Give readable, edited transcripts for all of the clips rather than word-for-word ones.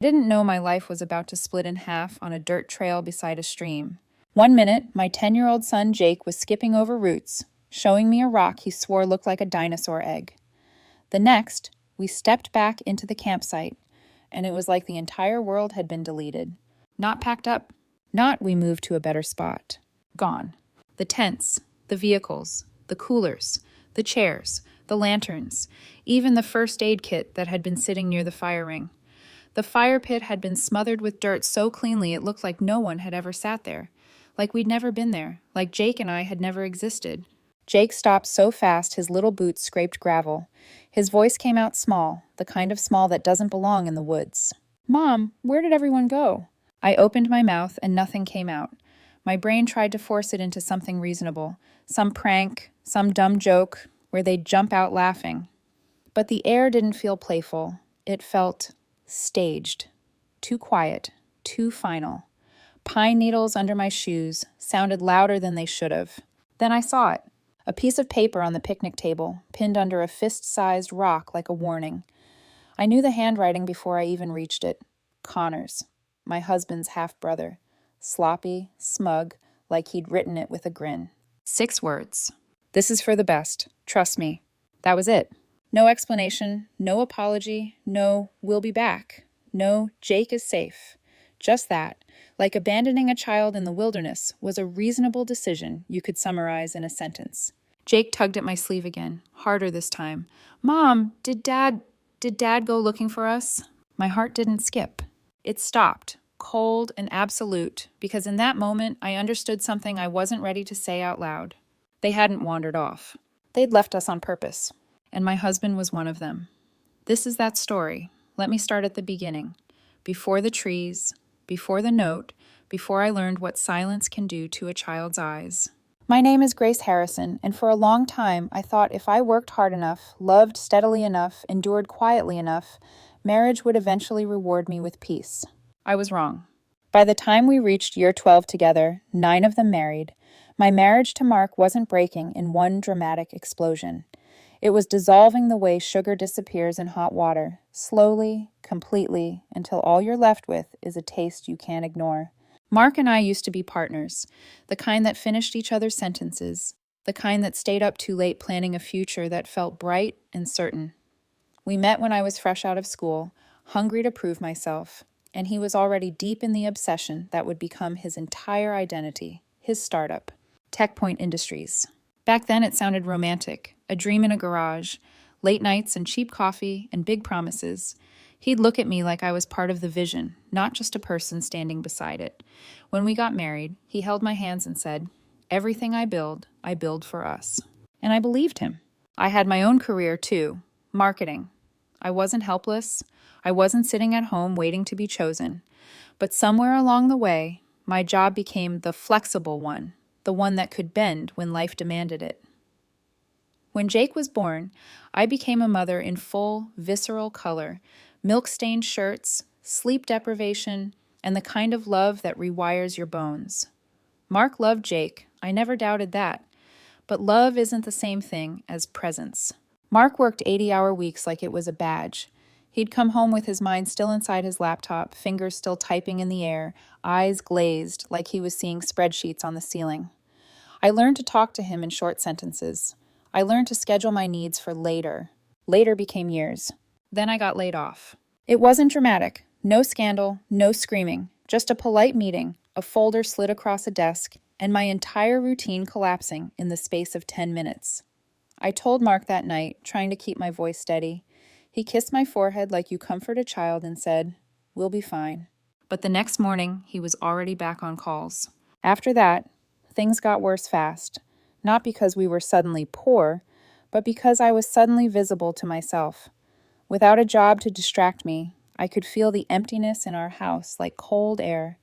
I didn't know my life was about to split in half on a dirt trail beside a stream. 1 minute, my 10-year-old son Jake was skipping over roots, showing me a rock he swore looked like a dinosaur egg. The next, we stepped back into the campsite, and it was like the entire world had been deleted. Not packed up. Not we moved to a better spot. Gone. The tents, the vehicles, the coolers, the chairs, the lanterns, even the first aid kit that had been sitting near the fire ring. The fire pit had been smothered with dirt so cleanly it looked like no one had ever sat there, like we'd never been there, like Jake and I had never existed. Jake stopped so fast his little boots scraped gravel. His voice came out small, the kind of small that doesn't belong in the woods. "Mom, where did everyone go?" I opened my mouth and nothing came out. My brain tried to force it into something reasonable, some prank, some dumb joke, where they'd jump out laughing. But the air didn't feel playful. It felt staged. Too quiet. Too final. Pine needles under my shoes sounded louder than they should have. Then I saw it. A piece of paper on the picnic table, pinned under a fist-sized rock like a warning. I knew the handwriting before I even reached it. Connor's, my husband's half-brother. Sloppy, smug, like he'd written it with a grin. 6 words. "This is for the best. Trust me." That was it. No explanation, no apology, no "we'll be back," no "Jake is safe." Just that, like abandoning a child in the wilderness, was a reasonable decision you could summarize in a sentence. Jake tugged at my sleeve again, harder this time. "Mom, did Dad go looking for us?" My heart didn't skip. It stopped, cold and absolute, because in that moment I understood something I wasn't ready to say out loud. They hadn't wandered off. They'd left us on purpose, and my husband was one of them. This is that story. Let me start at the beginning. Before the trees, before the note, before I learned what silence can do to a child's eyes. My name is Grace Harrison, and for a long time I thought if I worked hard enough, loved steadily enough, endured quietly enough, marriage would eventually reward me with peace. I was wrong. By the time we reached year 12 together, 9 of them married, my marriage to Mark wasn't breaking in one dramatic explosion. It was dissolving the way sugar disappears in hot water, slowly, completely, until all you're left with is a taste you can't ignore. Mark and I used to be partners, the kind that finished each other's sentences, the kind that stayed up too late planning a future that felt bright and certain. We met when I was fresh out of school, hungry to prove myself, and he was already deep in the obsession that would become his entire identity, his startup, TechPoint Industries. Back then it sounded romantic, a dream in a garage, late nights and cheap coffee and big promises. He'd look at me like I was part of the vision, not just a person standing beside it. When we got married, he held my hands and said, "Everything I build for us." And I believed him. I had my own career too, marketing. I wasn't helpless. I wasn't sitting at home waiting to be chosen. But somewhere along the way, my job became the flexible one, the one that could bend when life demanded it. When Jake was born, I became a mother in full, visceral color, milk-stained shirts, sleep deprivation, and the kind of love that rewires your bones. Mark loved Jake, I never doubted that. But love isn't the same thing as presence. Mark worked 80-hour weeks like it was a badge. He'd come home with his mind still inside his laptop, fingers still typing in the air, eyes glazed like he was seeing spreadsheets on the ceiling. I learned to talk to him in short sentences. I learned to schedule my needs for later. Later became years. Then I got laid off. It wasn't dramatic. No scandal, no screaming. Just a polite meeting, a folder slid across a desk, and my entire routine collapsing in the space of 10 minutes. I told Mark that night, trying to keep my voice steady. He kissed my forehead like you comfort a child and said, "We'll be fine." But the next morning, he was already back on calls. After that, things got worse fast. Not because we were suddenly poor, but because I was suddenly visible to myself. Without a job to distract me, I could feel the emptiness in our house like cold air.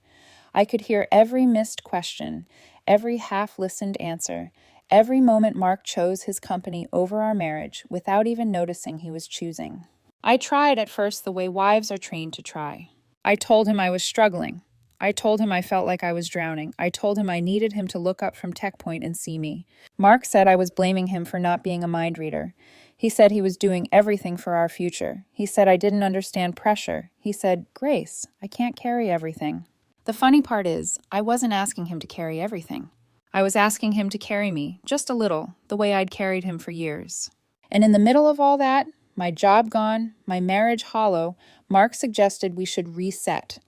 I could hear every missed question, every half-listened answer, every moment Mark chose his company over our marriage without even noticing he was choosing. I tried at first the way wives are trained to try. I told him I was struggling. I told him I felt like I was drowning. I told him I needed him to look up from TechPoint and see me. Mark said I was blaming him for not being a mind reader. He said he was doing everything for our future. He said I didn't understand pressure. He said, "Grace, I can't carry everything." The funny part is, I wasn't asking him to carry everything. I was asking him to carry me, just a little, the way I'd carried him for years. And in the middle of all that, my job gone, my marriage hollow, Mark suggested we should reset.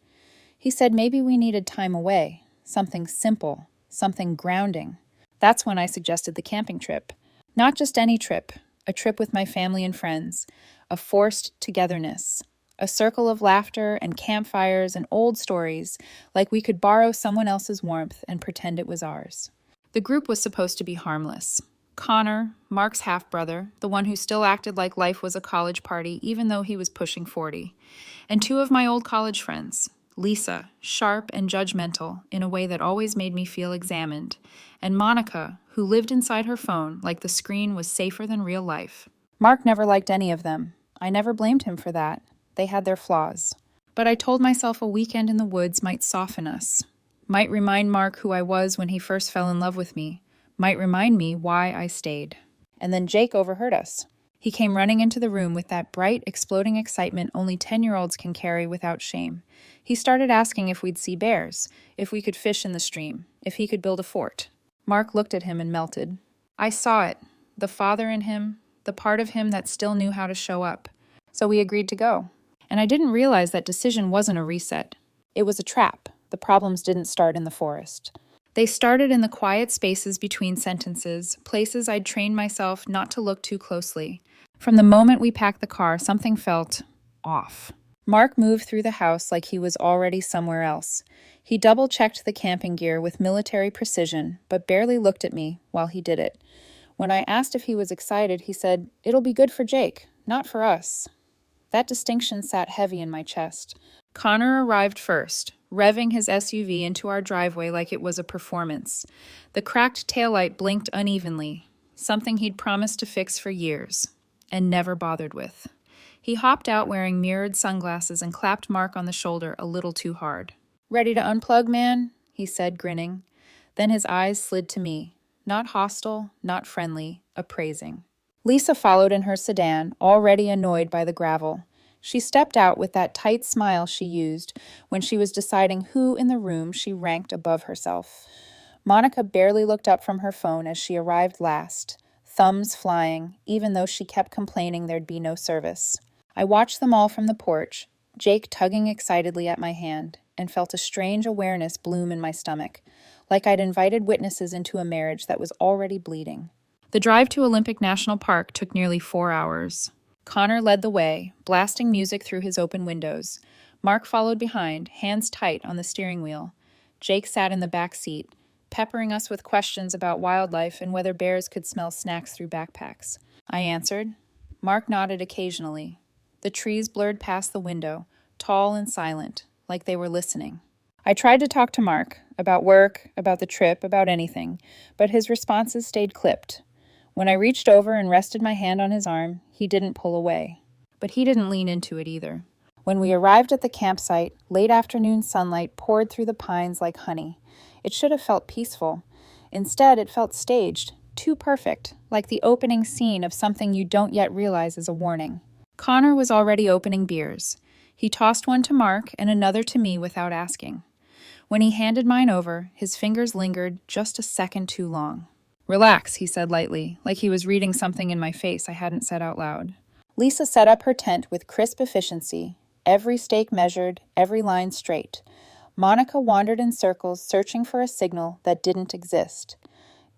He said maybe we needed time away, something simple, something grounding. That's when I suggested the camping trip. Not just any trip, a trip with my family and friends, a forced togetherness, a circle of laughter and campfires and old stories, like we could borrow someone else's warmth and pretend it was ours. The group was supposed to be harmless. Connor, Mark's half-brother, the one who still acted like life was a college party even though he was pushing 40, and two of my old college friends, Lisa, sharp and judgmental in a way that always made me feel examined, and Monica, who lived inside her phone like the screen was safer than real life. Mark never liked any of them. I never blamed him for that. They had their flaws. But I told myself a weekend in the woods might soften us, might remind Mark who I was when he first fell in love with me, might remind me why I stayed. And then Jake overheard us. He came running into the room with that bright, exploding excitement only 10-year-olds can carry without shame. He started asking if we'd see bears, if we could fish in the stream, if he could build a fort. Mark looked at him and melted. I saw it, the father in him, the part of him that still knew how to show up. So we agreed to go. And I didn't realize that decision wasn't a reset. It was a trap. The problems didn't start in the forest. They started in the quiet spaces between sentences, places I'd trained myself not to look too closely. From the moment we packed the car, something felt off. Mark moved through the house like he was already somewhere else. He double-checked the camping gear with military precision, but barely looked at me while he did it. When I asked if he was excited, he said, "It'll be good for Jake, not for us." That distinction sat heavy in my chest. Connor arrived first, revving his SUV into our driveway like it was a performance. The cracked taillight blinked unevenly, something he'd promised to fix for years, and never bothered with. He hopped out wearing mirrored sunglasses and clapped Mark on the shoulder a little too hard. "Ready to unplug, man?" he said, grinning. Then his eyes slid to me, not hostile, not friendly, appraising. Lisa followed in her sedan, already annoyed by the gravel. She stepped out with that tight smile she used when she was deciding who in the room she ranked above herself. Monica barely looked up from her phone as she arrived last, thumbs flying, even though she kept complaining there'd be no service. I watched them all from the porch, Jake tugging excitedly at my hand, and felt a strange awareness bloom in my stomach, like I'd invited witnesses into a marriage that was already bleeding. The drive to Olympic National Park took nearly 4 hours. Connor led the way, blasting music through his open windows. Mark followed behind, hands tight on the steering wheel. Jake sat in the back seat, peppering us with questions about wildlife and whether bears could smell snacks through backpacks. I answered. Mark nodded occasionally. The trees blurred past the window, tall and silent, like they were listening. I tried to talk to Mark, about work, about the trip, about anything, but his responses stayed clipped. When I reached over and rested my hand on his arm, he didn't pull away. But he didn't lean into it either. When we arrived at the campsite, late afternoon sunlight poured through the pines like honey. It should have felt peaceful. Instead, it felt staged, too perfect, like the opening scene of something you don't yet realize is a warning. Connor was already opening beers. He tossed one to Mark and another to me without asking. When he handed mine over, his fingers lingered just a second too long. "Relax," he said lightly, like he was reading something in my face I hadn't said out loud. Lisa set up her tent with crisp efficiency, every stake measured, every line straight. Monica wandered in circles, searching for a signal that didn't exist.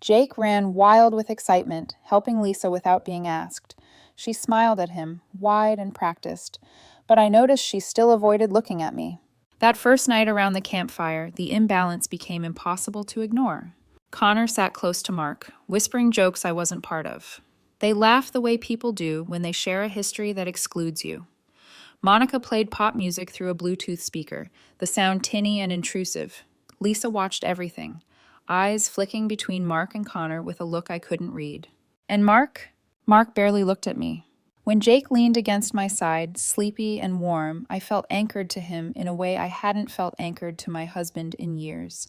Jake ran wild with excitement, helping Lisa without being asked. She smiled at him, wide and practiced, but I noticed she still avoided looking at me. That first night around the campfire, the imbalance became impossible to ignore. Connor sat close to Mark, whispering jokes I wasn't part of. They laugh the way people do when they share a history that excludes you. Monica played pop music through a Bluetooth speaker, the sound tinny and intrusive. Lisa watched everything, eyes flicking between Mark and Connor with a look I couldn't read. And Mark? Mark barely looked at me. When Jake leaned against my side, sleepy and warm, I felt anchored to him in a way I hadn't felt anchored to my husband in years.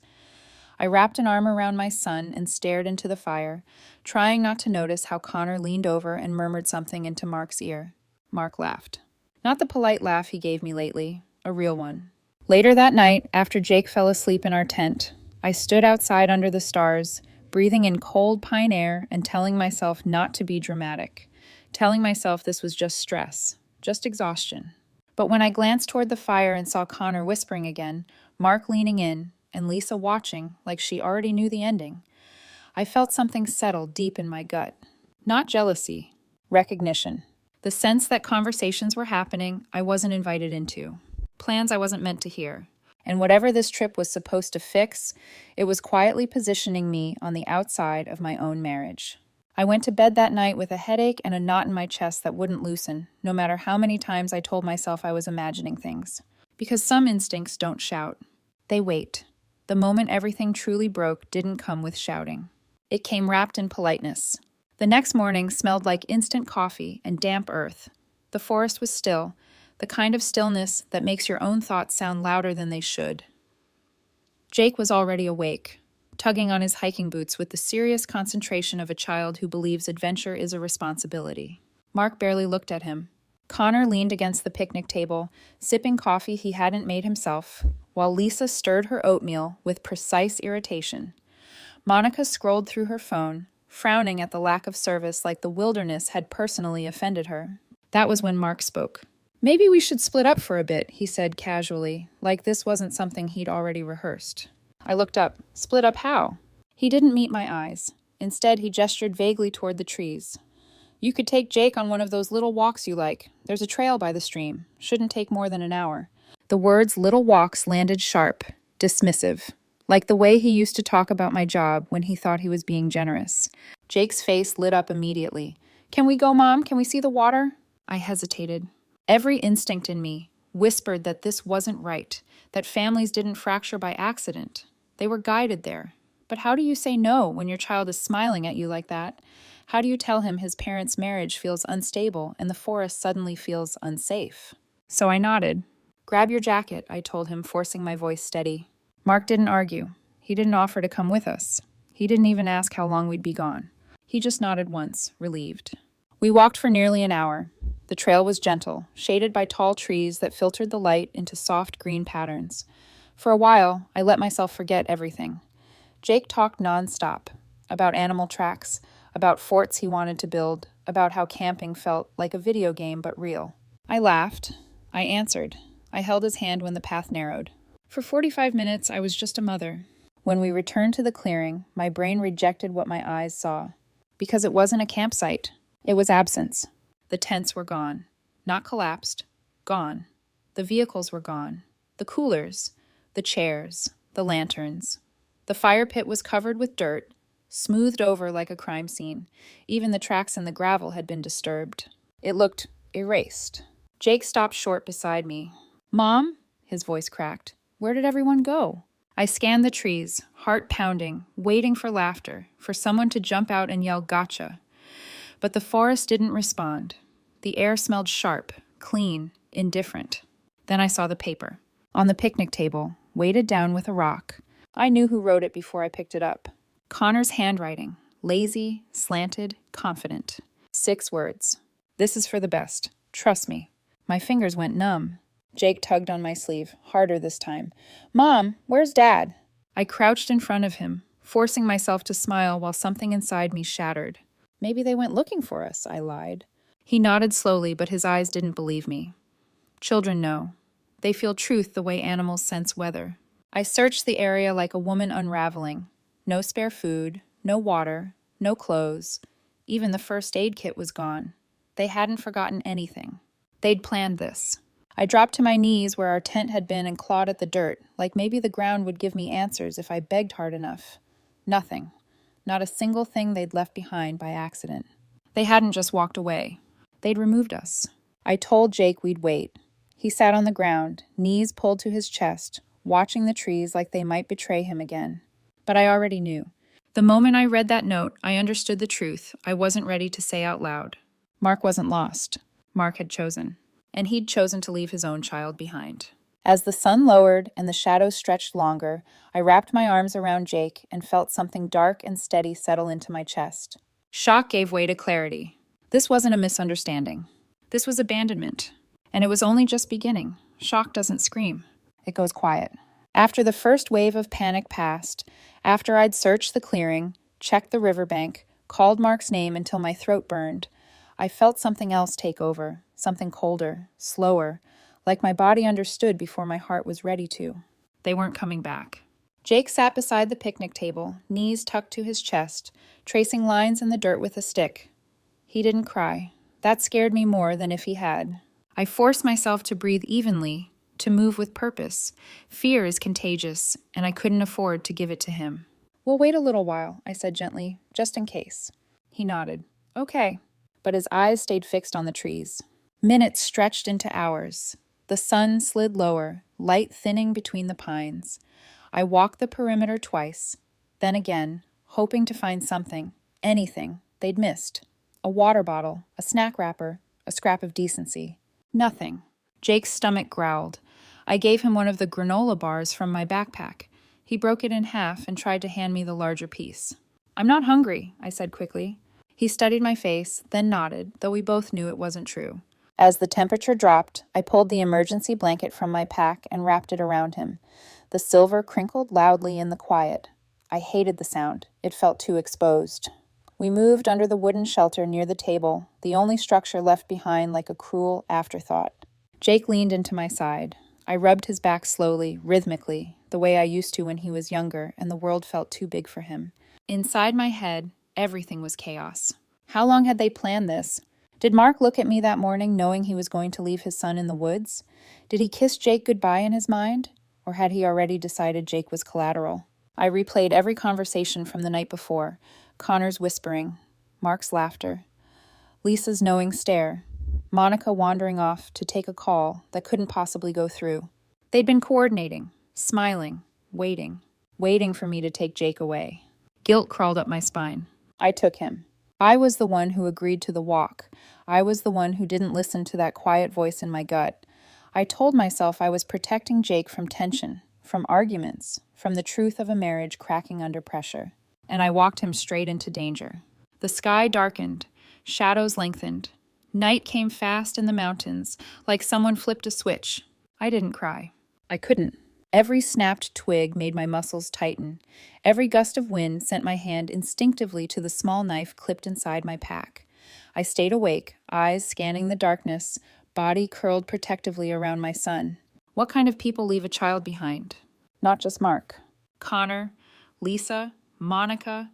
I wrapped an arm around my son and stared into the fire, trying not to notice how Connor leaned over and murmured something into Mark's ear. Mark laughed. Not the polite laugh he gave me lately, a real one. Later that night, after Jake fell asleep in our tent, I stood outside under the stars, breathing in cold pine air and telling myself not to be dramatic, telling myself this was just stress, just exhaustion. But when I glanced toward the fire and saw Connor whispering again, Mark leaning in, and Lisa watching like she already knew the ending, I felt something settle deep in my gut. Not jealousy, recognition. The sense that conversations were happening I wasn't invited into, plans I wasn't meant to hear. And whatever this trip was supposed to fix, it was quietly positioning me on the outside of my own marriage. I went to bed that night with a headache and a knot in my chest that wouldn't loosen, no matter how many times I told myself I was imagining things. Because some instincts don't shout. They wait. The moment everything truly broke didn't come with shouting. It came wrapped in politeness. The next morning smelled like instant coffee and damp earth. The forest was still, the kind of stillness that makes your own thoughts sound louder than they should. Jake was already awake, tugging on his hiking boots with the serious concentration of a child who believes adventure is a responsibility. Mark barely looked at him. Connor leaned against the picnic table, sipping coffee he hadn't made himself, while Lisa stirred her oatmeal with precise irritation. Monica scrolled through her phone, frowning at the lack of service like the wilderness had personally offended her. That was when Mark spoke. "Maybe we should split up for a bit," he said casually, like this wasn't something he'd already rehearsed. I looked up. Split up how? He didn't meet my eyes. Instead, he gestured vaguely toward the trees. "You could take Jake on one of those little walks you like. There's a trail by the stream. Shouldn't take more than an hour." The words little walks landed sharp, dismissive, like the way he used to talk about my job when he thought he was being generous. Jake's face lit up immediately. "Can we go, Mom? Can we see the water?" I hesitated. Every instinct in me whispered that this wasn't right, that families didn't fracture by accident. They were guided there. But how do you say no when your child is smiling at you like that? How do you tell him his parents' marriage feels unstable and the forest suddenly feels unsafe? So I nodded. "Grab your jacket," I told him, forcing my voice steady. Mark didn't argue. He didn't offer to come with us. He didn't even ask how long we'd be gone. He just nodded once, relieved. We walked for nearly an hour. The trail was gentle, shaded by tall trees that filtered the light into soft green patterns. For a while, I let myself forget everything. Jake talked nonstop, about animal tracks, about forts he wanted to build, about how camping felt like a video game but real. I laughed. I answered. I held his hand when the path narrowed. For 45 minutes, I was just a mother. When we returned to the clearing, my brain rejected what my eyes saw. Because it wasn't a campsite. It was absence. The tents were gone. Not collapsed. Gone. The vehicles were gone. The coolers. The chairs. The lanterns. The fire pit was covered with dirt, smoothed over like a crime scene. Even the tracks in the gravel had been disturbed. It looked erased. Jake stopped short beside me. "Mom?" His voice cracked. "Where did everyone go?" I scanned the trees, heart pounding, waiting for laughter, for someone to jump out and yell "Gotcha." But the forest didn't respond. The air smelled sharp, clean, indifferent. Then I saw the paper. On the picnic table, weighted down with a rock. I knew who wrote it before I picked it up. Connor's handwriting, lazy, slanted, confident. 6 words. "This is for the best. Trust me." My fingers went numb. Jake tugged on my sleeve, harder this time. "Mom, where's Dad?" I crouched in front of him, forcing myself to smile while something inside me shattered. "Maybe they went looking for us," I lied. He nodded slowly, but his eyes didn't believe me. Children know. They feel truth the way animals sense weather. I searched the area like a woman unraveling. No spare food, no water, no clothes. Even the first aid kit was gone. They hadn't forgotten anything. They'd planned this. I dropped to my knees where our tent had been and clawed at the dirt, like maybe the ground would give me answers if I begged hard enough. Nothing. Not a single thing they'd left behind by accident. They hadn't just walked away. They'd removed us. I told Jake we'd wait. He sat on the ground, knees pulled to his chest, watching the trees like they might betray him again. But I already knew. The moment I read that note, I understood the truth I wasn't ready to say out loud. Mark wasn't lost. Mark had chosen. And he'd chosen to leave his own child behind. As the sun lowered and the shadows stretched longer, I wrapped my arms around Jake and felt something dark and steady settle into my chest. Shock gave way to clarity. This wasn't a misunderstanding. This was abandonment. And it was only just beginning. Shock doesn't scream. It goes quiet. After the first wave of panic passed, after I'd searched the clearing, checked the riverbank, called Mark's name until my throat burned, I felt something else take over, something colder, slower, like my body understood before my heart was ready to. They weren't coming back. Jake sat beside the picnic table, knees tucked to his chest, tracing lines in the dirt with a stick. He didn't cry. That scared me more than if he had. I forced myself to breathe evenly, to move with purpose. Fear is contagious, and I couldn't afford to give it to him. "We'll wait a little while," I said gently, "just in case." He nodded. "Okay." But his eyes stayed fixed on the trees. Minutes stretched into hours. The sun slid lower, light thinning between the pines. I walked the perimeter twice, then again, hoping to find something, anything, they'd missed. A water bottle, a snack wrapper, a scrap of decency. Nothing. Jake's stomach growled. I gave him one of the granola bars from my backpack. He broke it in half and tried to hand me the larger piece. "I'm not hungry," I said quickly. He studied my face, then nodded, though we both knew it wasn't true. As the temperature dropped, I pulled the emergency blanket from my pack and wrapped it around him. The silver crinkled loudly in the quiet. I hated the sound. It felt too exposed. We moved under the wooden shelter near the table, the only structure left behind like a cruel afterthought. Jake leaned into my side. I rubbed his back slowly, rhythmically, the way I used to when he was younger and the world felt too big for him. Inside my head, everything was chaos. How long had they planned this? Did Mark look at me that morning knowing he was going to leave his son in the woods? Did he kiss Jake goodbye in his mind? Or had he already decided Jake was collateral? I replayed every conversation from the night before. Connor's whispering, Mark's laughter, Lisa's knowing stare, Monica wandering off to take a call that couldn't possibly go through. They'd been coordinating, smiling, waiting for me to take Jake away. Guilt crawled up my spine. I took him. I was the one who agreed to the walk. I was the one who didn't listen to that quiet voice in my gut. I told myself I was protecting Jake from tension, from arguments, from the truth of a marriage cracking under pressure. And I walked him straight into danger. The sky darkened. Shadows lengthened. Night came fast in the mountains, like someone flipped a switch. I didn't cry. I couldn't. Every snapped twig made my muscles tighten. Every gust of wind sent my hand instinctively to the small knife clipped inside my pack. I stayed awake, eyes scanning the darkness, body curled protectively around my son. What kind of people leave a child behind? Not just Mark. Connor, Lisa, Monica,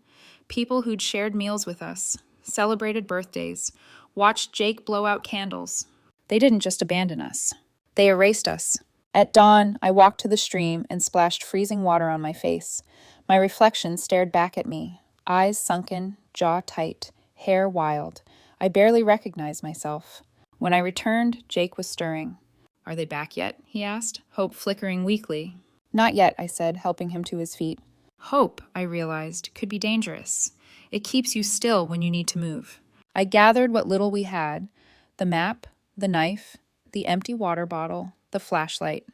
people who'd shared meals with us, celebrated birthdays, watched Jake blow out candles. They didn't just abandon us. They erased us. At dawn, I walked to the stream and splashed freezing water on my face. My reflection stared back at me, eyes sunken, jaw tight, hair wild. I barely recognized myself. When I returned, Jake was stirring. "Are they back yet?" he asked, hope flickering weakly. "Not yet," I said, helping him to his feet. Hope, I realized, could be dangerous. It keeps you still when you need to move. I gathered what little we had, the map, the knife, the empty water bottle, the flashlight.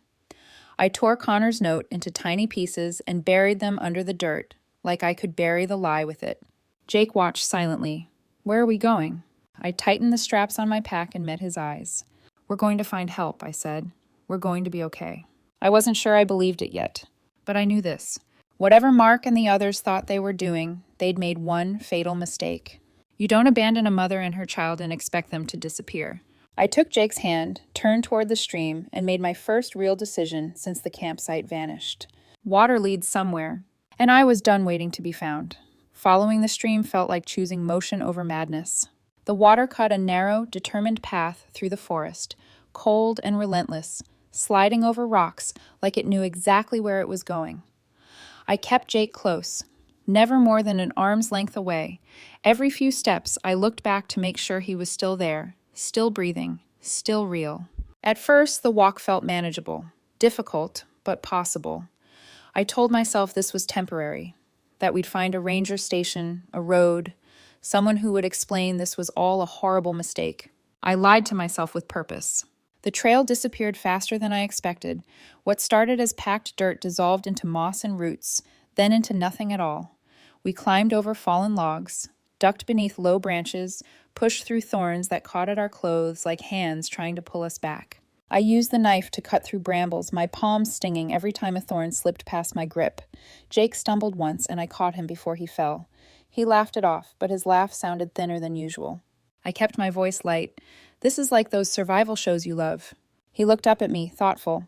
I tore Connor's note into tiny pieces and buried them under the dirt, like I could bury the lie with it. Jake watched silently. "Where are we going?" I tightened the straps on my pack and met his eyes. "We're going to find help," I said. "We're going to be okay." I wasn't sure I believed it yet, but I knew this. Whatever Mark and the others thought they were doing, they'd made one fatal mistake. You don't abandon a mother and her child and expect them to disappear. I took Jake's hand, turned toward the stream, and made my first real decision since the campsite vanished. Water leads somewhere, and I was done waiting to be found. Following the stream felt like choosing motion over madness. The water cut a narrow, determined path through the forest, cold and relentless, sliding over rocks like it knew exactly where it was going. I kept Jake close, never more than an arm's length away. Every few steps, I looked back to make sure he was still there, still breathing, still real. At first, the walk felt manageable, difficult, but possible. I told myself this was temporary, that we'd find a ranger station, a road, someone who would explain this was all a horrible mistake. I lied to myself with purpose. The trail disappeared faster than I expected. What started as packed dirt dissolved into moss and roots, then into nothing at all. We climbed over fallen logs, ducked beneath low branches, pushed through thorns that caught at our clothes like hands trying to pull us back. I used the knife to cut through brambles, my palms stinging every time a thorn slipped past my grip. Jake stumbled once, and I caught him before he fell. He laughed it off, but his laugh sounded thinner than usual. I kept my voice light. "This is like those survival shows you love." He looked up at me, thoughtful.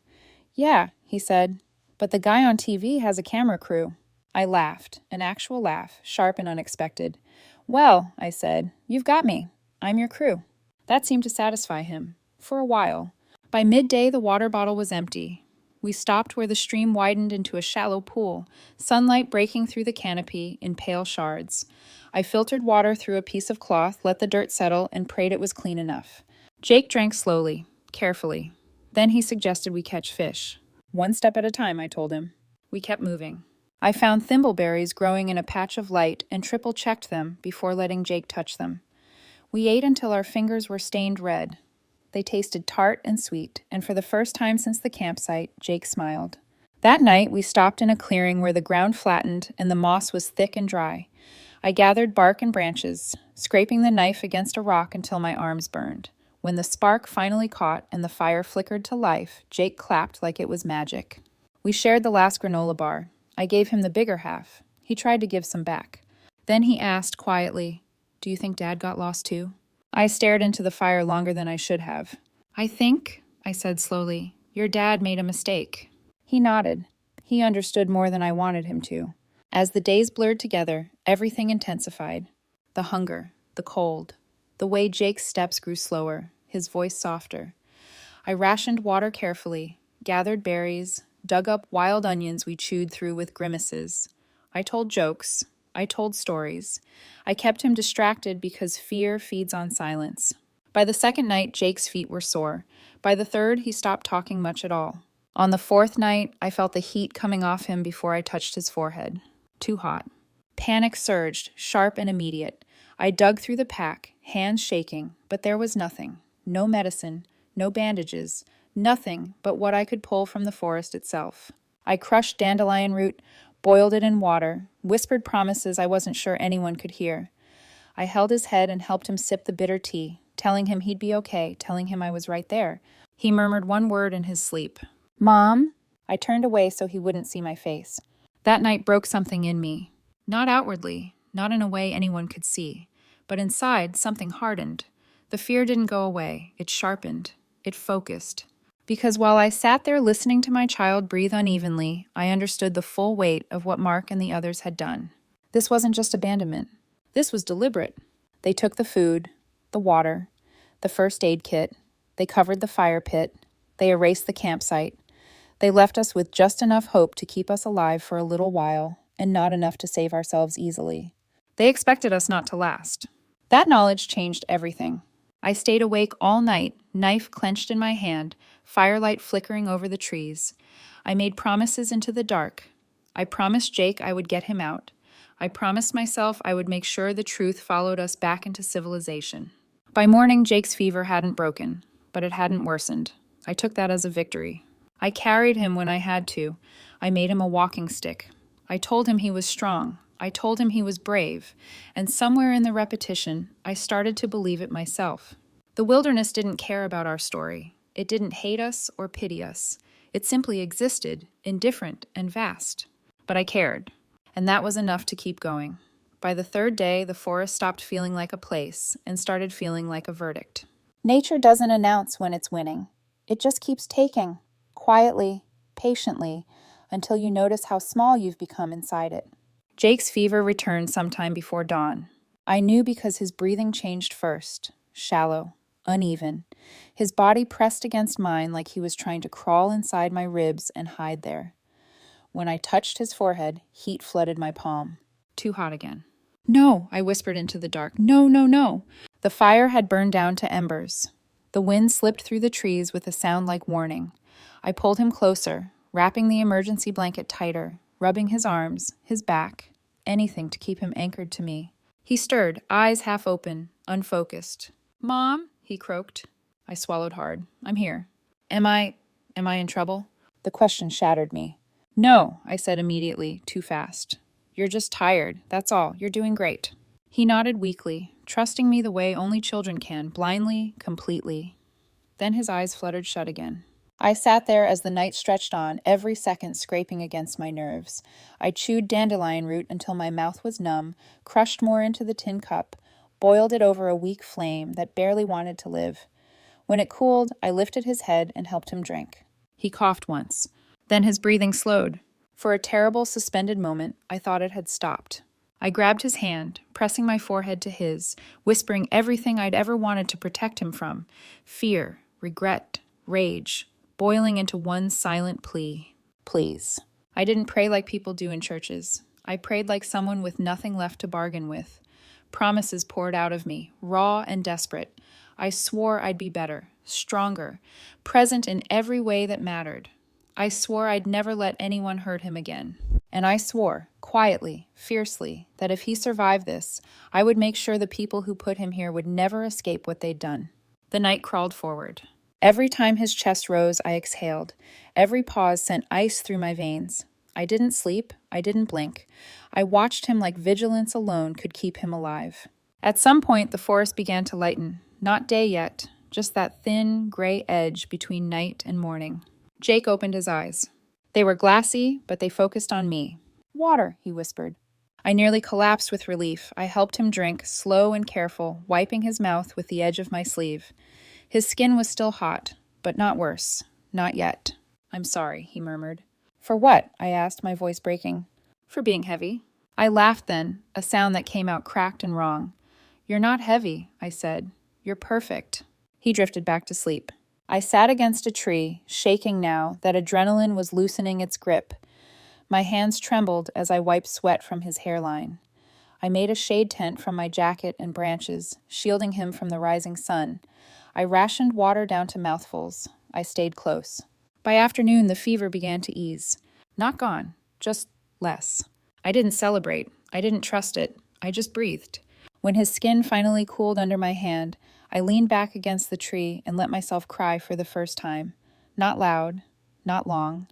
"Yeah," he said, "but the guy on TV has a camera crew." I laughed, an actual laugh, sharp and unexpected. "Well," I said, "you've got me. I'm your crew." That seemed to satisfy him. For a while. By midday, the water bottle was empty. We stopped where the stream widened into a shallow pool, sunlight breaking through the canopy in pale shards. I filtered water through a piece of cloth, let the dirt settle, and prayed it was clean enough. Jake drank slowly, carefully. Then he suggested we catch fish. "One step at a time," I told him. We kept moving. I found thimbleberries growing in a patch of light and triple-checked them before letting Jake touch them. We ate until our fingers were stained red. They tasted tart and sweet, and for the first time since the campsite, Jake smiled. That night, we stopped in a clearing where the ground flattened and the moss was thick and dry. I gathered bark and branches, scraping the knife against a rock until my arms burned. When the spark finally caught and the fire flickered to life, Jake clapped like it was magic. We shared the last granola bar. I gave him the bigger half. He tried to give some back. Then he asked quietly, "Do you think Dad got lost too?" I stared into the fire longer than I should have. I think," I said slowly, "your dad made a mistake." He nodded. He understood more than I wanted him to. As the days blurred together, everything intensified. The hunger, the cold, the way Jake's steps grew slower, his voice softer. I rationed water carefully, gathered berries, dug up wild onions we chewed through with grimaces. I told jokes. I told stories. I kept him distracted because fear feeds on silence. By the second night, Jake's feet were sore. By the third, he stopped talking much at all. On the fourth night, I felt the heat coming off him before I touched his forehead. Too hot. Panic surged, sharp and immediate. I dug through the pack, hands shaking, but there was nothing. No medicine, no bandages, nothing but what I could pull from the forest itself. I crushed dandelion root, boiled it in water, whispered promises I wasn't sure anyone could hear. I held his head and helped him sip the bitter tea, telling him he'd be okay, telling him I was right there. He murmured one word in his sleep. "Mom?" I turned away so he wouldn't see my face. That night broke something in me. Not outwardly, not in a way anyone could see, but inside something hardened. The fear didn't go away, it sharpened, it focused. Because while I sat there listening to my child breathe unevenly, I understood the full weight of what Mark and the others had done. This wasn't just abandonment. This was deliberate. They took the food, the water, the first aid kit. They covered the fire pit. They erased the campsite. They left us with just enough hope to keep us alive for a little while, and not enough to save ourselves easily. They expected us not to last. That knowledge changed everything. I stayed awake all night, knife clenched in my hand, firelight flickering over the trees. I made promises into the dark. I promised Jake I would get him out. I promised myself I would make sure the truth followed us back into civilization. By morning, Jake's fever hadn't broken, but it hadn't worsened. I took that as a victory. I carried him when I had to. I made him a walking stick. I told him he was strong. I told him he was brave. And somewhere in the repetition, I started to believe it myself. The wilderness didn't care about our story. It didn't hate us or pity us. It simply existed, indifferent and vast. But I cared, and that was enough to keep going. By the third day, the forest stopped feeling like a place and started feeling like a verdict. Nature doesn't announce when it's winning. It just keeps taking, quietly, patiently, until you notice how small you've become inside it. Jake's fever returned sometime before dawn. I knew because his breathing changed first, shallow, uneven. His body pressed against mine like he was trying to crawl inside my ribs and hide there. When I touched his forehead, heat flooded my palm. Too hot again. "No," I whispered into the dark. "No, no, no." The fire had burned down to embers. The wind slipped through the trees with a sound like warning. I pulled him closer, wrapping the emergency blanket tighter, rubbing his arms, his back, anything to keep him anchored to me. He stirred, eyes half open, unfocused. "Mom?" he croaked. I swallowed hard. I'm here. Am I in trouble? The question shattered me. No, I said immediately, too fast. You're just tired, that's all. You're doing great. He nodded weakly, trusting me the way only children can, blindly, completely. Then his eyes fluttered shut again. I sat there as the night stretched on, every second scraping against my nerves. I chewed dandelion root until my mouth was numb, crushed more into the tin cup, boiled it over a weak flame that barely wanted to live. When it cooled, I lifted his head and helped him drink. He coughed once. Then his breathing slowed. For a terrible suspended moment, I thought it had stopped. I grabbed his hand, pressing my forehead to his, whispering everything I'd ever wanted to protect him from: fear, regret, rage, boiling into one silent plea. Please. I didn't pray like people do in churches. I prayed like someone with nothing left to bargain with. Promises poured out of me, raw and desperate. I swore I'd be better, stronger, present in every way that mattered. I swore I'd never let anyone hurt him again. And I swore, quietly, fiercely, that if he survived this, I would make sure the people who put him here would never escape what they'd done. The night crawled forward. Every time his chest rose, I exhaled. Every pause sent ice through my veins. I didn't sleep. I didn't blink. I watched him like vigilance alone could keep him alive. At some point, the forest began to lighten. Not day yet, just that thin, gray edge between night and morning. Jake opened his eyes. They were glassy, but they focused on me. Water, he whispered. I nearly collapsed with relief. I helped him drink, slow and careful, wiping his mouth with the edge of my sleeve. His skin was still hot, but not worse. Not yet. I'm sorry, he murmured. For what? I asked, my voice breaking. For being heavy. I laughed then, a sound that came out cracked and wrong. You're not heavy, I said. You're perfect. He drifted back to sleep. I sat against a tree, shaking now that adrenaline was loosening its grip. My hands trembled as I wiped sweat from his hairline. I made a shade tent from my jacket and branches, shielding him from the rising sun. I rationed water down to mouthfuls. I stayed close. By afternoon, the fever began to ease. Not gone, just less. I didn't celebrate. I didn't trust it. I just breathed. When his skin finally cooled under my hand, I leaned back against the tree and let myself cry for the first time. Not loud, not long,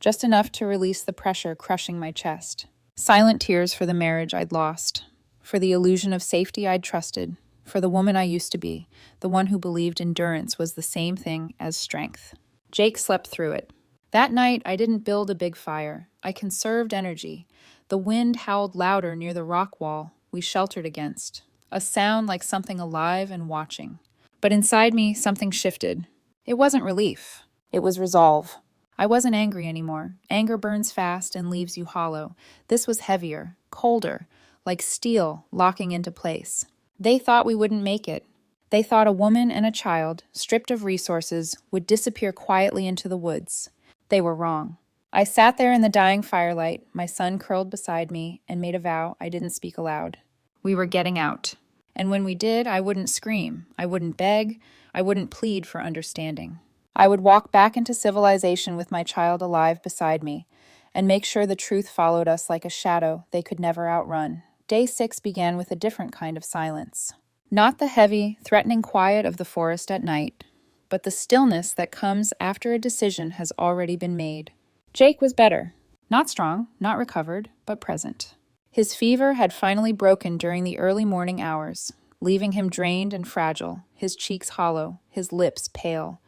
just enough to release the pressure crushing my chest. Silent tears for the marriage I'd lost, for the illusion of safety I'd trusted, for the woman I used to be, the one who believed endurance was the same thing as strength. Jake slept through it. That night, I didn't build a big fire. I conserved energy. The wind howled louder near the rock wall we sheltered against, a sound like something alive and watching. But inside me, something shifted. It wasn't relief. It was resolve. I wasn't angry anymore. Anger burns fast and leaves you hollow. This was heavier, colder, like steel locking into place. They thought we wouldn't make it. They thought a woman and a child, stripped of resources, would disappear quietly into the woods. They were wrong. I sat there in the dying firelight, my son curled beside me, and made a vow I didn't speak aloud. We were getting out. And when we did, I wouldn't scream. I wouldn't beg. I wouldn't plead for understanding. I would walk back into civilization with my child alive beside me, and make sure the truth followed us like a shadow they could never outrun. Day 6 began with a different kind of silence. Not the heavy, threatening quiet of the forest at night, but the stillness that comes after a decision has already been made. Jake was better. Not strong, not recovered, but present. His fever had finally broken during the early morning hours, leaving him drained and fragile, his cheeks hollow, his lips pale.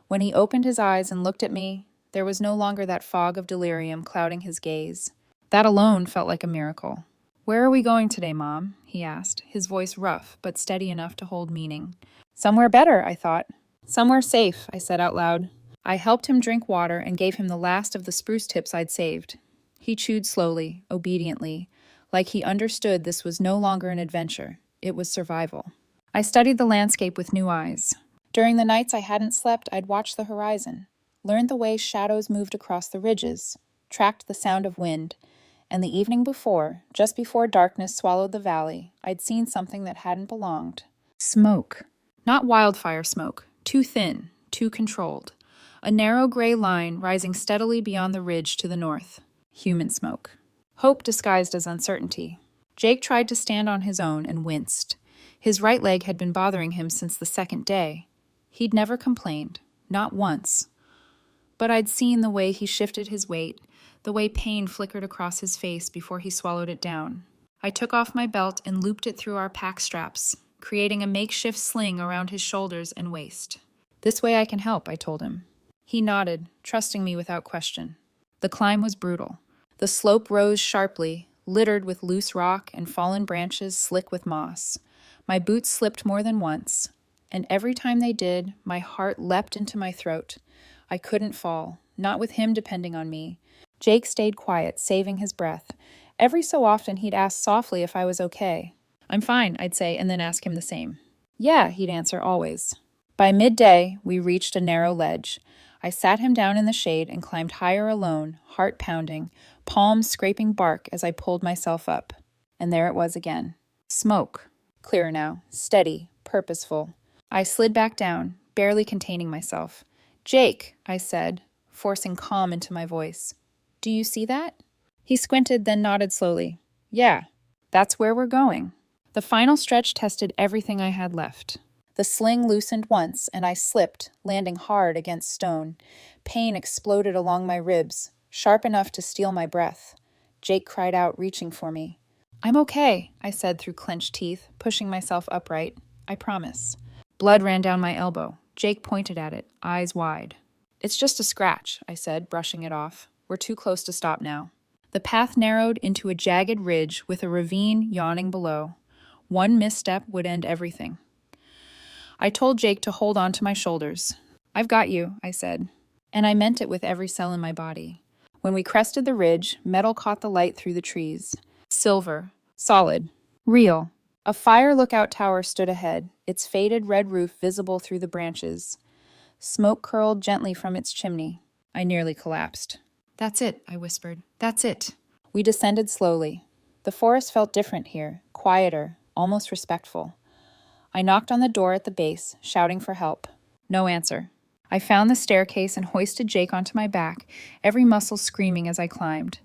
When he opened his eyes and looked at me, there was no longer that fog of delirium clouding his gaze. That alone felt like a miracle. "Where are we going today, Mom?" he asked, his voice rough but steady enough to hold meaning. "Somewhere better," I thought. "Somewhere safe," I said out loud. I helped him drink water and gave him the last of the spruce tips I'd saved. He chewed slowly, obediently, like he understood this was no longer an adventure. It was survival. I studied the landscape with new eyes. During the nights I hadn't slept, I'd watched the horizon, learned the way shadows moved across the ridges, tracked the sound of wind, and the evening before, just before darkness swallowed the valley, I'd seen something that hadn't belonged. Smoke. Not wildfire smoke, too thin, too controlled. A narrow gray line rising steadily beyond the ridge to the north. Human smoke. Hope disguised as uncertainty. Jake tried to stand on his own and winced. His right leg had been bothering him since the second day. He'd never complained, not once. But I'd seen the way he shifted his weight, the way pain flickered across his face before he swallowed it down. I took off my belt and looped it through our pack straps, creating a makeshift sling around his shoulders and waist. "This way I can help," I told him. He nodded, trusting me without question. The climb was brutal. The slope rose sharply, littered with loose rock and fallen branches slick with moss. My boots slipped more than once, and every time they did, my heart leapt into my throat. I couldn't fall, not with him depending on me. Jake stayed quiet, saving his breath. Every so often he'd ask softly if I was okay. "I'm fine," I'd say, and then ask him the same. "Yeah," he'd answer always. By midday, we reached a narrow ledge. I sat him down in the shade and climbed higher alone, heart pounding, palms scraping bark as I pulled myself up. And there it was again. Smoke. Clearer now, steady, purposeful. I slid back down, barely containing myself. "Jake," I said, forcing calm into my voice. "Do you see that?" He squinted, then nodded slowly. "Yeah, that's where we're going." The final stretch tested everything I had left. The sling loosened once, and I slipped, landing hard against stone. Pain exploded along my ribs, sharp enough to steal my breath. Jake cried out, reaching for me. "I'm okay," I said through clenched teeth, pushing myself upright. "I promise." Blood ran down my elbow. Jake pointed at it, eyes wide. "It's just a scratch," I said, brushing it off. "We're too close to stop now." The path narrowed into a jagged ridge with a ravine yawning below. One misstep would end everything. I told Jake to hold on to my shoulders. "I've got you," I said. And I meant it with every cell in my body. When we crested the ridge, metal caught the light through the trees. Silver. Solid. Real. A fire lookout tower stood ahead, its faded red roof visible through the branches. Smoke curled gently from its chimney. I nearly collapsed. "That's it," I whispered. "That's it." We descended slowly. The forest felt different here, quieter, almost respectful. I knocked on the door at the base, shouting for help. No answer. I found the staircase and hoisted Jake onto my back, every muscle screaming as I climbed.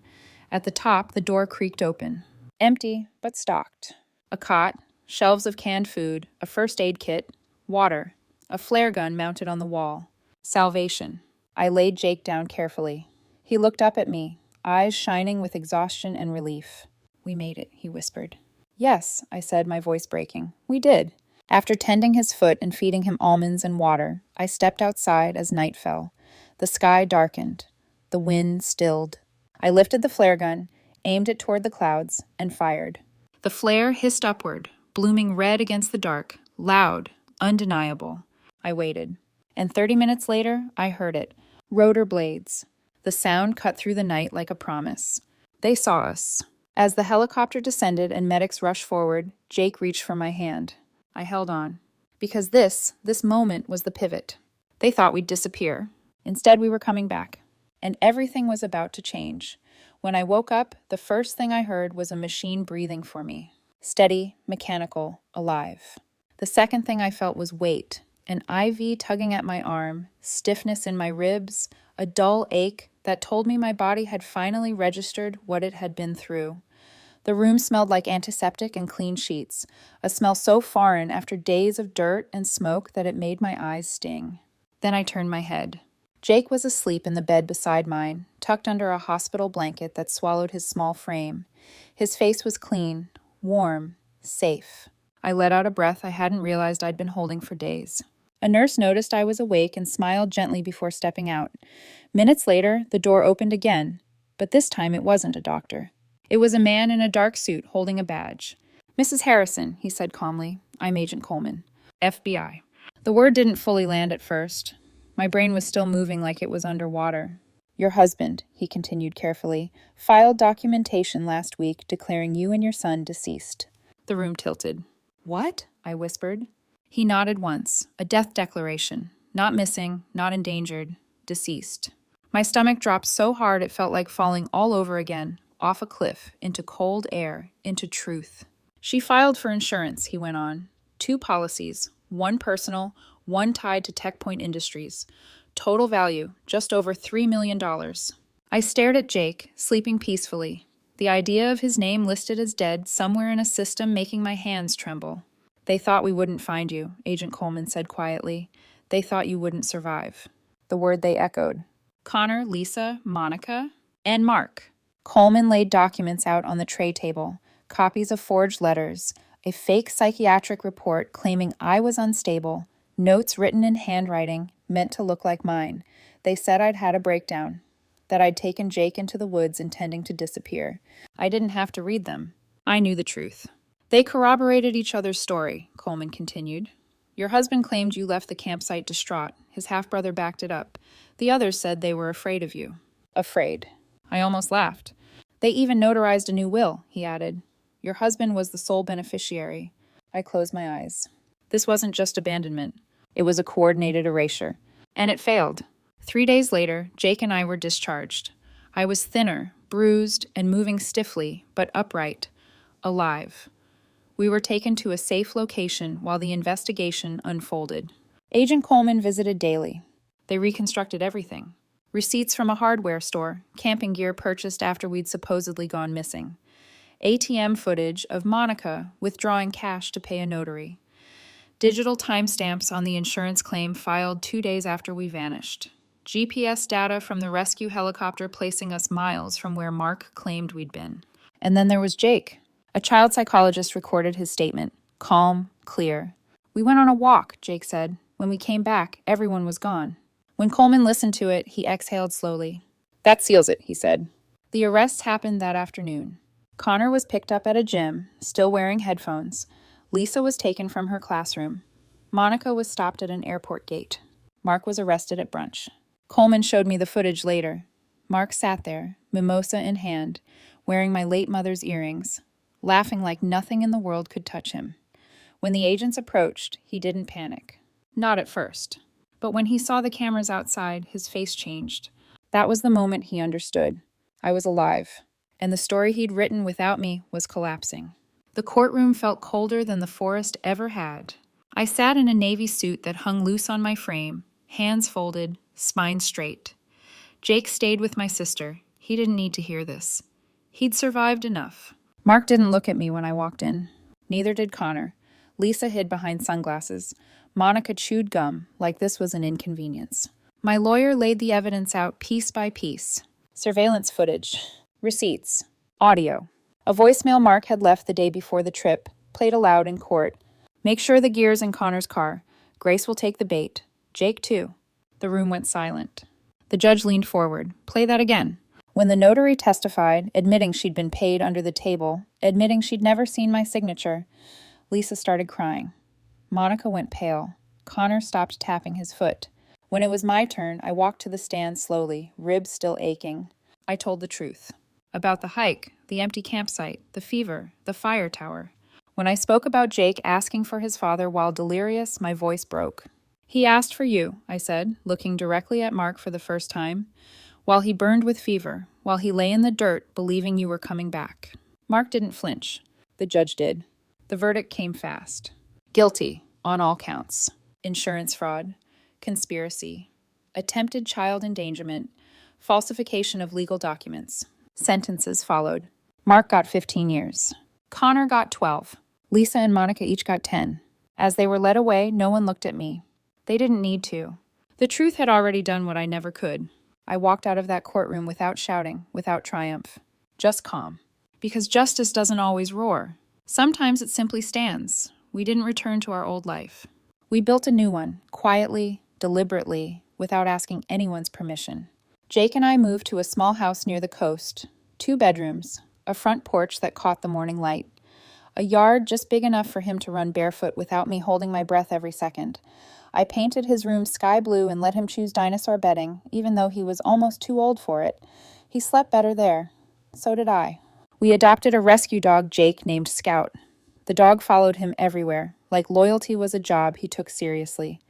At the top, the door creaked open. Empty, but stocked. A cot, shelves of canned food, a first aid kit, water, a flare gun mounted on the wall. Salvation. I laid Jake down carefully. He looked up at me, eyes shining with exhaustion and relief. "We made it," he whispered. "Yes," I said, my voice breaking. "We did." After tending his foot and feeding him almonds and water, I stepped outside as night fell. The sky darkened. The wind stilled. I lifted the flare gun, aimed it toward the clouds, and fired. The flare hissed upward, blooming red against the dark, loud, undeniable. I waited. And 30 minutes later, I heard it. Rotor blades. The sound cut through the night like a promise. They saw us. As the helicopter descended and medics rushed forward, Jake reached for my hand. I held on. Because this moment was the pivot. They thought we'd disappear. Instead, we were coming back. And everything was about to change. When I woke up, the first thing I heard was a machine breathing for me. Steady, mechanical, alive. The second thing I felt was weight. An IV tugging at my arm, stiffness in my ribs, a dull ache that told me my body had finally registered what it had been through. The room smelled like antiseptic and clean sheets, a smell so foreign after days of dirt and smoke that it made my eyes sting. Then I turned my head. Jake was asleep in the bed beside mine, tucked under a hospital blanket that swallowed his small frame. His face was clean, warm, safe. I let out a breath I hadn't realized I'd been holding for days. A nurse noticed I was awake and smiled gently before stepping out. Minutes later, the door opened again, but this time it wasn't a doctor. It was a man in a dark suit holding a badge. "Mrs. Harrison," he said calmly. "I'm Agent Coleman. FBI." The word didn't fully land at first. My brain was still moving like it was underwater. "Your husband," he continued carefully, "filed documentation last week declaring you and your son deceased." The room tilted. "What?" I whispered. He nodded once. A death declaration. Not missing, not endangered, deceased. My stomach dropped so hard it felt like falling all over again. Off a cliff, into cold air, into truth. "She filed for insurance," he went on. 2 policies, one personal, one tied to TechPoint Industries. Total value, just over $3 million. I stared at Jake, sleeping peacefully. The idea of his name listed as dead somewhere in a system making my hands tremble. "They thought we wouldn't find you," Agent Coleman said quietly. They thought you wouldn't survive. The word they echoed. Connor, Lisa, Monica, and Mark. Coleman laid documents out on the tray table, copies of forged letters, a fake psychiatric report claiming I was unstable, notes written in handwriting meant to look like mine. They said I'd had a breakdown, that I'd taken Jake into the woods intending to disappear. I didn't have to read them. I knew the truth. They corroborated each other's story, Coleman continued. Your husband claimed you left the campsite distraught. His half-brother backed it up. The others said they were afraid of you. Afraid. I almost laughed. They even notarized a new will, he added. Your husband was the sole beneficiary. I closed my eyes. This wasn't just abandonment. It was a coordinated erasure. And it failed. 3 days later, Jake and I were discharged. I was thinner, bruised, and moving stiffly, but upright, alive. We were taken to a safe location while the investigation unfolded. Agent Coleman visited daily. They reconstructed everything. Receipts from a hardware store, camping gear purchased after we'd supposedly gone missing. ATM footage of Monica withdrawing cash to pay a notary. Digital timestamps on the insurance claim filed 2 days after we vanished. GPS data from the rescue helicopter placing us miles from where Mark claimed we'd been. And then there was Jake. A child psychologist recorded his statement. Calm, clear. We went on a walk, Jake said. When we came back, everyone was gone. When Coleman listened to it, he exhaled slowly. That seals it, he said. The arrests happened that afternoon. Connor was picked up at a gym, still wearing headphones. Lisa was taken from her classroom. Monica was stopped at an airport gate. Mark was arrested at brunch. Coleman showed me the footage later. Mark sat there, mimosa in hand, wearing my late mother's earrings, laughing like nothing in the world could touch him. When the agents approached, he didn't panic. Not at first. But when he saw the cameras outside, his face changed. That was the moment he understood. I was alive, and the story he'd written without me was collapsing. The courtroom felt colder than the forest ever had. I sat in a navy suit that hung loose on my frame, hands folded, spine straight. Jake stayed with my sister. He didn't need to hear this. He'd survived enough. Mark didn't look at me when I walked in. Neither did Connor. Lisa hid behind sunglasses. Monica chewed gum, like this was an inconvenience. My lawyer laid the evidence out piece by piece. Surveillance footage, receipts, audio. A voicemail Mark had left the day before the trip, played aloud in court. Make sure the gear's in Connor's car. Grace will take the bait. Jake, too. The room went silent. The judge leaned forward. Play that again. When the notary testified, admitting she'd been paid under the table, admitting she'd never seen my signature, Lisa started crying. Monica went pale. Connor stopped tapping his foot. When it was my turn, I walked to the stand slowly, ribs still aching. I told the truth. About the hike, the empty campsite, the fever, the fire tower. When I spoke about Jake asking for his father while delirious, my voice broke. He asked for you, I said, looking directly at Mark for the first time. While he burned with fever, while he lay in the dirt believing you were coming back. Mark didn't flinch. The judge did. The verdict came fast. Guilty, on all counts. Insurance fraud, conspiracy, attempted child endangerment, falsification of legal documents. Sentences followed. Mark got 15 years. Connor got 12. Lisa and Monica each got 10. As they were led away, no one looked at me. They didn't need to. The truth had already done what I never could. I walked out of that courtroom without shouting, without triumph. Just calm. Because justice doesn't always roar. Sometimes it simply stands. We didn't return to our old life. We built a new one, quietly, deliberately, without asking anyone's permission. Jake and I moved to a small house near the coast. 2 bedrooms, a front porch that caught the morning light. A yard just big enough for him to run barefoot without me holding my breath every second. I painted his room sky blue and let him choose dinosaur bedding, even though he was almost too old for it. He slept better there. So did I. We adopted a rescue dog, Jake, named Scout. The dog followed him everywhere, like loyalty was a job he took seriously.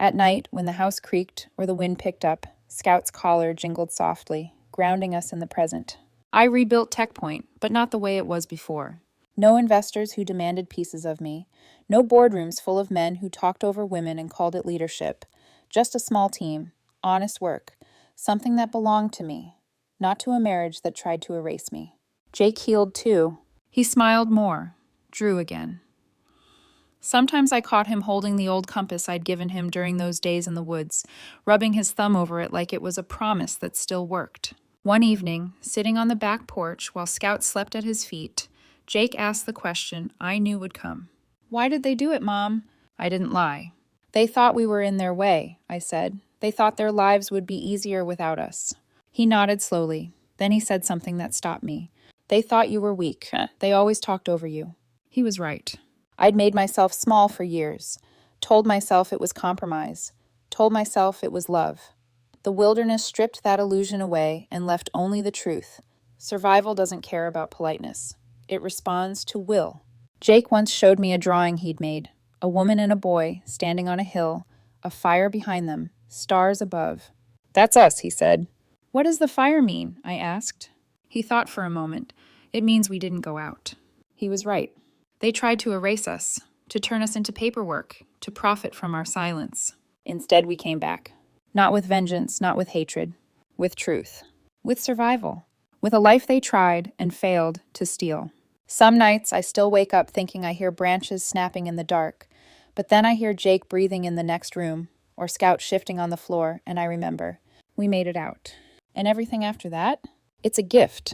At night, when the house creaked or the wind picked up, Scout's collar jingled softly, grounding us in the present. I rebuilt Tech Point, but not the way it was before. No investors who demanded pieces of me. No boardrooms full of men who talked over women and called it leadership. Just a small team, honest work, something that belonged to me, not to a marriage that tried to erase me. Jake healed too. He smiled more, drew again. Sometimes I caught him holding the old compass I'd given him during those days in the woods, rubbing his thumb over it like it was a promise that still worked. One evening, sitting on the back porch while Scout slept at his feet, Jake asked the question I knew would come. "Why did they do it, Mom?" I didn't lie. "They thought we were in their way," I said. "They thought their lives would be easier without us." He nodded slowly. Then he said something that stopped me. "They thought you were weak. They always talked over you." He was right. I'd made myself small for years, told myself it was compromise, told myself it was love. The wilderness stripped that illusion away and left only the truth. Survival doesn't care about politeness. It responds to will. Jake once showed me a drawing he'd made. A woman and a boy standing on a hill, a fire behind them, stars above. "That's us," he said. "What does the fire mean?" I asked. He thought for a moment. "It means we didn't go out." He was right. They tried to erase us, to turn us into paperwork, to profit from our silence. Instead, we came back. Not with vengeance, not with hatred. With truth. With survival. With a life they tried and failed to steal. Some nights I still wake up thinking I hear branches snapping in the dark, but then I hear Jake breathing in the next room, or Scout shifting on the floor, and I remember. We made it out. And everything after that? It's a gift.